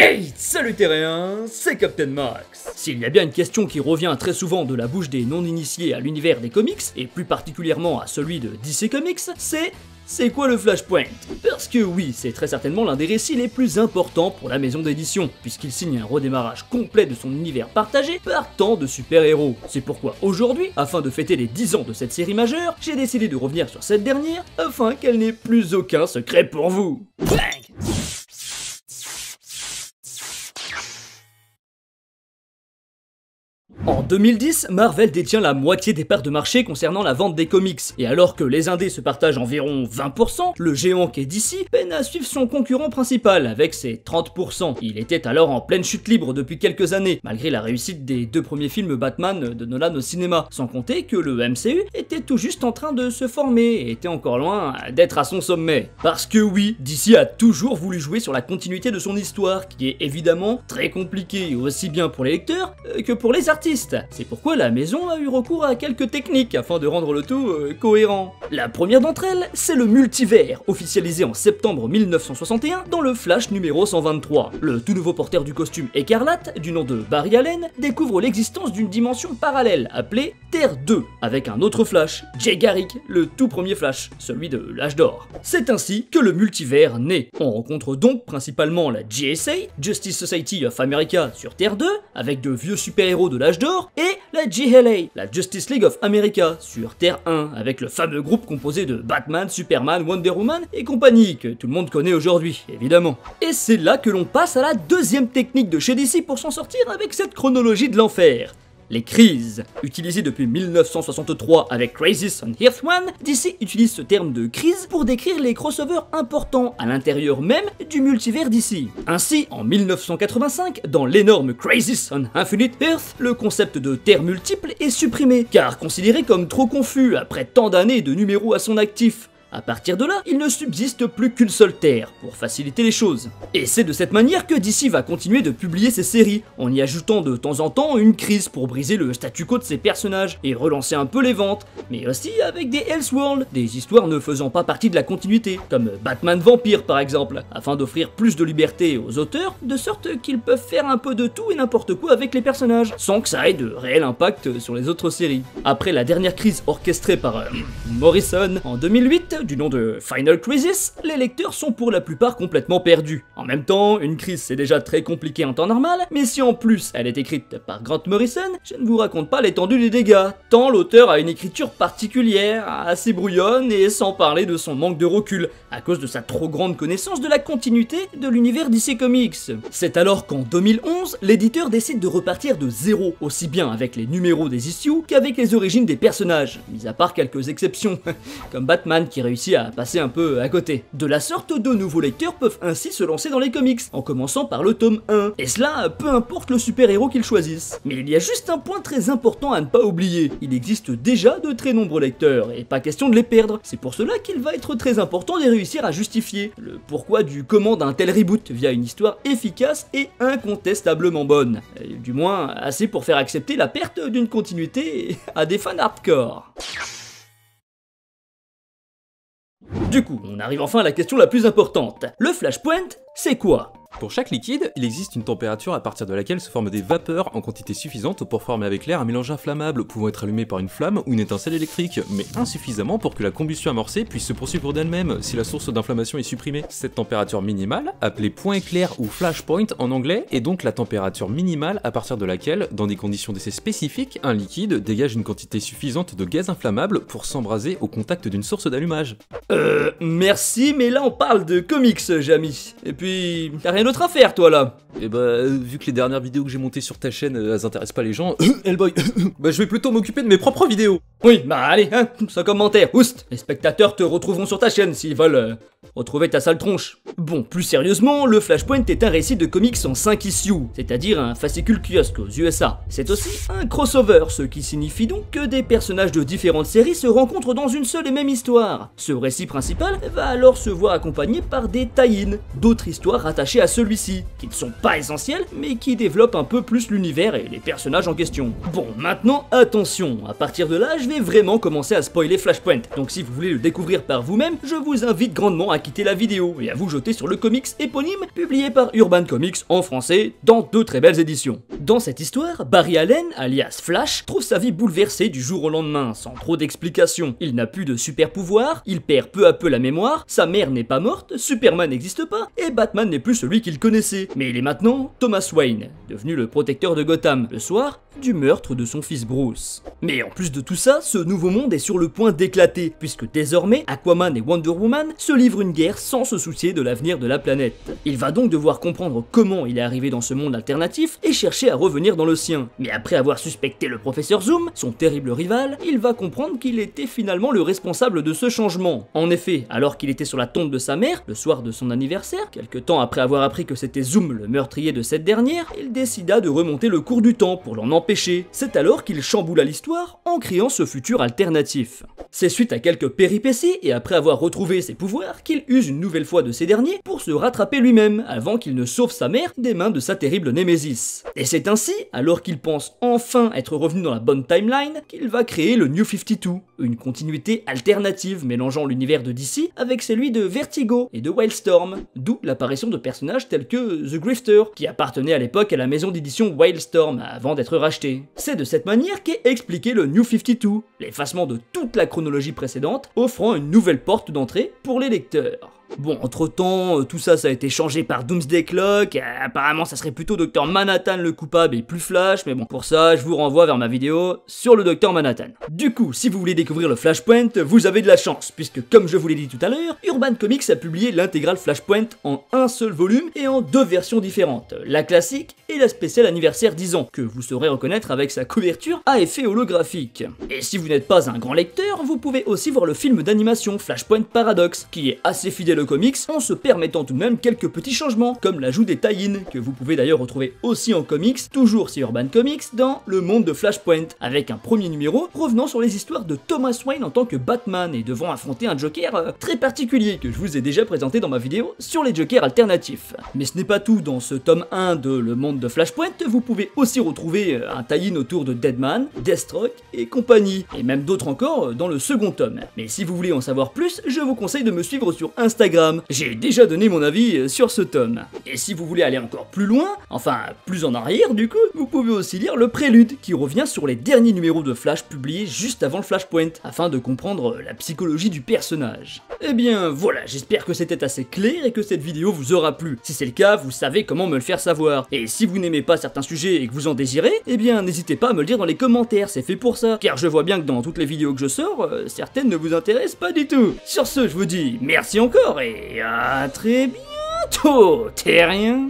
Hey, salut terriens, c'est Captain Max. S'il y a bien une question qui revient très souvent de la bouche des non-initiés à l'univers des comics, et plus particulièrement à celui de DC Comics, c'est quoi le Flashpoint? Parce que oui, c'est très certainement l'un des récits les plus importants pour la maison d'édition, puisqu'il signe un redémarrage complet de son univers partagé par tant de super-héros. C'est pourquoi aujourd'hui, afin de fêter les 10 ans de cette série majeure, j'ai décidé de revenir sur cette dernière, afin qu'elle n'ait plus aucun secret pour vous. Bang! En 2010, Marvel détient la moitié des parts de marché concernant la vente des comics, et alors que les indés se partagent environ 20%, le géant qu'est DC peine à suivre son concurrent principal avec ses 30%. Il était alors en pleine chute libre depuis quelques années, malgré la réussite des 2 premiers films Batman de Nolan au cinéma, sans compter que le MCU était tout juste en train de se former et était encore loin d'être à son sommet. Parce que oui, DC a toujours voulu jouer sur la continuité de son histoire, qui est évidemment très compliquée, aussi bien pour les lecteurs que pour les artistes. C'est pourquoi la maison a eu recours à quelques techniques afin de rendre le tout cohérent. La première d'entre elles, c'est le multivers, officialisé en septembre 1961 dans le Flash numéro 123. Le tout nouveau porteur du costume écarlate, du nom de Barry Allen, découvre l'existence d'une dimension parallèle appelée Terre 2, avec un autre Flash, Jay Garrick, le tout premier Flash, celui de l'âge d'or. C'est ainsi que le multivers naît. On rencontre donc principalement la JSA, Justice Society of America sur Terre 2, avec de vieux super-héros de l'âge d'or, et la JLA, la Justice League of America, sur Terre 1, avec le fameux groupe composé de Batman, Superman, Wonder Woman et compagnie, que tout le monde connaît aujourd'hui, évidemment. Et c'est là que l'on passe à la deuxième technique de chez DC pour s'en sortir avec cette chronologie de l'enfer. Les crises. Utilisées depuis 1963 avec Crisis on Earth 1, DC utilise ce terme de crise pour décrire les crossovers importants à l'intérieur même du multivers DC. Ainsi, en 1985, dans l'énorme Crisis on Infinite Earth, le concept de terre multiple est supprimé, car considéré comme trop confus après tant d'années de numéros à son actif. À partir de là, il ne subsiste plus qu'une seule Terre, pour faciliter les choses. Et c'est de cette manière que DC va continuer de publier ses séries, en y ajoutant de temps en temps une crise pour briser le statu quo de ses personnages, et relancer un peu les ventes, mais aussi avec des Elseworlds, des histoires ne faisant pas partie de la continuité, comme Batman Vampire par exemple, afin d'offrir plus de liberté aux auteurs, de sorte qu'ils peuvent faire un peu de tout et n'importe quoi avec les personnages, sans que ça ait de réel impact sur les autres séries. Après la dernière crise orchestrée par Morrison en 2008, du nom de Final Crisis, les lecteurs sont pour la plupart complètement perdus. En même temps, une crise c'est déjà très compliqué en temps normal, mais si en plus elle est écrite par Grant Morrison, je ne vous raconte pas l'étendue des dégâts, tant l'auteur a une écriture particulière, assez brouillonne et sans parler de son manque de recul, à cause de sa trop grande connaissance de la continuité de l'univers DC Comics. C'est alors qu'en 2011, l'éditeur décide de repartir de zéro, aussi bien avec les numéros des issues qu'avec les origines des personnages, mis à part quelques exceptions, comme Batman qui réussit à passer un peu à côté. De la sorte, de nouveaux lecteurs peuvent ainsi se lancer dans les comics, en commençant par le tome 1, et cela peu importe le super-héros qu'ils choisissent. Mais il y a juste un point très important à ne pas oublier, il existe déjà de très nombreux lecteurs, et pas question de les perdre. C'est pour cela qu'il va être très important de réussir à justifier le pourquoi du comment d'un tel reboot via une histoire efficace et incontestablement bonne. Du moins, assez pour faire accepter la perte d'une continuité à des fans hardcore. Du coup, on arrive enfin à la question la plus importante. Le Flashpoint, c'est quoi ? Pour chaque liquide, il existe une température à partir de laquelle se forment des vapeurs en quantité suffisante pour former avec l'air un mélange inflammable pouvant être allumé par une flamme ou une étincelle électrique, mais insuffisamment pour que la combustion amorcée puisse se poursuivre d'elle-même si la source d'inflammation est supprimée. Cette température minimale, appelée point éclair ou flashpoint en anglais, est donc la température minimale à partir de laquelle, dans des conditions d'essai spécifiques, un liquide dégage une quantité suffisante de gaz inflammable pour s'embraser au contact d'une source d'allumage. Merci, mais là on parle de comics, Jamy. Et puis, t'as rien d'autre à faire, toi, là? Et bah, vu que les dernières vidéos que j'ai montées sur ta chaîne, elles intéressent pas les gens, Hellboy, bah je vais plutôt m'occuper de mes propres vidéos. Oui, bah allez, hein, sans commentaire, oust. Les spectateurs te retrouveront sur ta chaîne s'ils veulent retrouver ta sale tronche. Bon, plus sérieusement, le Flashpoint est un récit de comics en 5 issues, c'est-à-dire un fascicule kiosque aux USA. C'est aussi un crossover, ce qui signifie donc que des personnages de différentes séries se rencontrent dans une seule et même histoire. Ce récit principal va alors se voir accompagné par des tie-in, d'autres histoires rattachées à celui-ci, qui ne sont pas essentielles, mais qui développent un peu plus l'univers et les personnages en question. Bon, maintenant, attention, à partir de là, je vais vais vraiment commencer à spoiler Flashpoint, donc si vous voulez le découvrir par vous-même, je vous invite grandement à quitter la vidéo et à vous jeter sur le comics éponyme publié par Urban Comics en français dans 2 très belles éditions. Dans cette histoire, Barry Allen, alias Flash, trouve sa vie bouleversée du jour au lendemain, sans trop d'explications. Il n'a plus de super pouvoirs, il perd peu à peu la mémoire, sa mère n'est pas morte, Superman n'existe pas, et Batman n'est plus celui qu'il connaissait. Mais il est maintenant Thomas Wayne, devenu le protecteur de Gotham, le soir du meurtre de son fils Bruce. Mais en plus de tout ça, ce nouveau monde est sur le point d'éclater, puisque désormais, Aquaman et Wonder Woman se livrent une guerre sans se soucier de l'avenir de la planète. Il va donc devoir comprendre comment il est arrivé dans ce monde alternatif et chercher à revenir dans le sien. Mais après avoir suspecté le professeur Zoom, son terrible rival, il va comprendre qu'il était finalement le responsable de ce changement. En effet, alors qu'il était sur la tombe de sa mère, le soir de son anniversaire, quelque temps après avoir appris que c'était Zoom le meurtrier de cette dernière, il décida de remonter le cours du temps pour l'en empêcher. C'est alors qu'il chamboula l'histoire en créant ce futur alternatif. C'est suite à quelques péripéties et après avoir retrouvé ses pouvoirs qu'il use une nouvelle fois de ces derniers pour se rattraper lui-même avant qu'il ne sauve sa mère des mains de sa terrible némésis. Et c'est ainsi, alors qu'il pense enfin être revenu dans la bonne timeline, qu'il va créer le New 52, une continuité alternative mélangeant l'univers de DC avec celui de Vertigo et de Wildstorm, d'où l'apparition de personnages tels que The Grifter, qui appartenait à l'époque à la maison d'édition Wildstorm avant d'être racheté. C'est de cette manière qu'est expliqué le New 52, l'effacement de toute la chronologie précédente, offrant une nouvelle porte d'entrée pour les lecteurs. Bon, entre-temps, tout ça a été changé par Doomsday Clock, apparemment ça serait plutôt Dr Manhattan le coupable et plus Flash, mais bon, pour ça, je vous renvoie vers ma vidéo sur le Dr Manhattan. Du coup, si vous voulez découvrir le Flashpoint, vous avez de la chance, puisque comme je vous l'ai dit tout à l'heure, Urban Comics a publié l'intégrale Flashpoint en un seul volume et en 2 versions différentes, la classique et la spéciale anniversaire 10 ans, que vous saurez reconnaître avec sa couverture à effet holographique. Et si vous n'êtes pas un grand lecteur, vous pouvez aussi voir le film d'animation Flashpoint Paradox, qui est assez fidèle au comics en se permettant tout de même quelques petits changements, comme l'ajout des tie-in, que vous pouvez d'ailleurs retrouver aussi en comics, toujours chez Urban Comics, dans le monde de Flashpoint, avec un premier numéro revenant sur les histoires de Thomas Wayne en tant que Batman et devant affronter un Joker très particulier que je vous ai déjà présenté dans ma vidéo sur les Jokers alternatifs. Mais ce n'est pas tout, dans ce tome 1 de Le Monde de Flashpoint, vous pouvez aussi retrouver un tie-in autour de Deadman, Deathstroke et compagnie, et même d'autres encore dans le second tome. Mais si vous voulez en savoir plus, je vous conseille de me suivre sur Instagram. J'ai déjà donné mon avis sur ce tome. Et si vous voulez aller encore plus loin, enfin plus en arrière du coup, vous pouvez aussi lire le Prélude qui revient sur les derniers numéros de Flash publiés juste avant le Flashpoint, afin de comprendre la psychologie du personnage. Eh bien voilà, j'espère que c'était assez clair et que cette vidéo vous aura plu. Si c'est le cas, vous savez comment me le faire savoir. Et si vous n'aimez pas certains sujets et que vous en désirez, eh bien n'hésitez pas à me le dire dans les commentaires, c'est fait pour ça. Car je vois bien que dans toutes les vidéos que je sors, certaines ne vous intéressent pas du tout. Sur ce, je vous dis merci encore et à très bientôt, terrien.